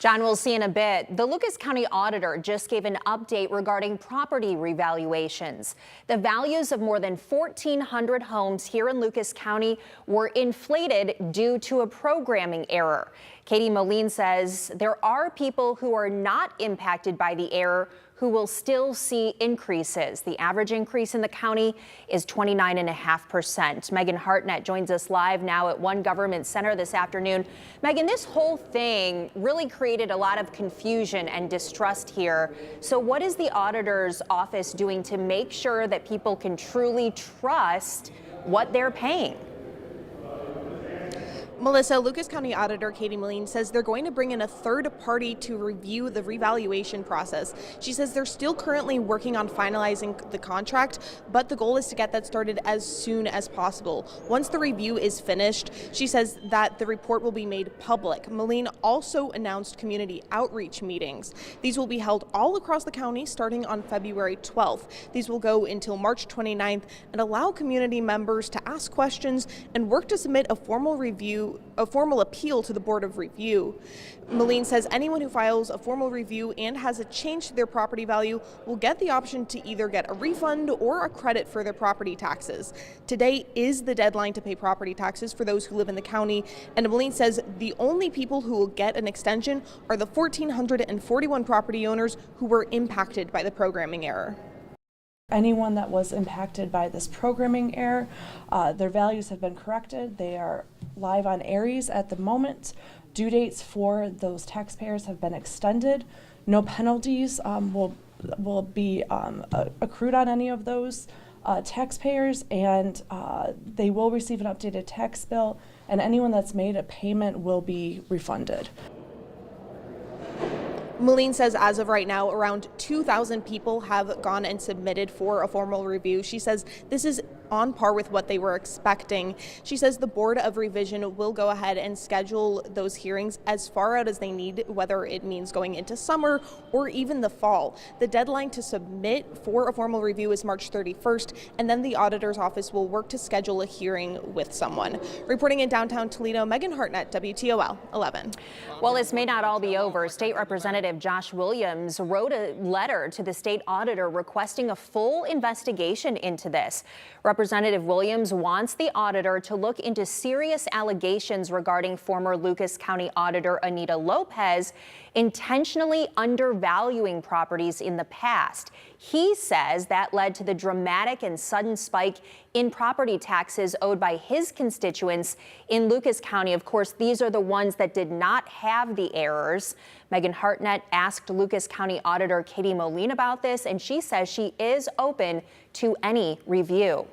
John, we'll see in a bit. The Lucas County Auditor just gave an update regarding property revaluations. The values of more than 1,400 homes here in Lucas County were inflated due to a programming error. Katie Moline says there are people who are not impacted by the error who will still see increases. The average increase in the county is 29.5%. Megan Hartnett joins us live now at One Government Center this afternoon. Megan, this whole thing really created a lot of confusion and distrust here. So what is the auditor's office doing to make sure that people can truly trust what they're paying? Melissa, Lucas County Auditor Katie Moline says they're going to bring in a third party to review the revaluation process. She says they're still currently working on finalizing the contract, but the goal is to get that started as soon as possible. Once the review is finished, she says that the report will be made public. Moline also announced community outreach meetings. These will be held all across the county starting on February 12th. These will go until March 29th and allow community members to ask questions and work to submit a formal appeal to the Board of Review. Moline says anyone who files a formal review and has a change to their property value will get the option to either get a refund or a credit for their property taxes. Today is the deadline to pay property taxes for those who live in the county, and Moline says the only people who will get an extension are the 1,441 property owners who were impacted by the programming error. Anyone that was impacted by this programming error, their values have been corrected. They are live on Aries at the moment. Due dates for those taxpayers have been extended. No penalties will be accrued on any of those taxpayers, and they will receive an updated tax bill, and anyone that's made a payment will be refunded. Moline says as of right now, around 2,000 people have gone and submitted for a formal review. She says this is on par with what they were expecting. She says the Board of Revision will go ahead and schedule those hearings as far out as they need, whether it means going into summer or even the fall. The deadline to submit for a formal review is March 31st, and then the auditor's office will work to schedule a hearing with someone. Reporting in downtown Toledo, Megan Hartnett, WTOL 11. Well, this may not all be over. State Representative Josh Williams wrote a letter to the state auditor requesting a full investigation into this. Representative Williams wants the auditor to look into serious allegations regarding former Lucas County Auditor Anita Lopez intentionally undervaluing properties in the past. He says that led to the dramatic and sudden spike in property taxes owed by his constituents in Lucas County. Of course, these are the ones that did not have the errors. Megan Hartnett asked Lucas County Auditor Katie Moline about this, and she says she is open to any review.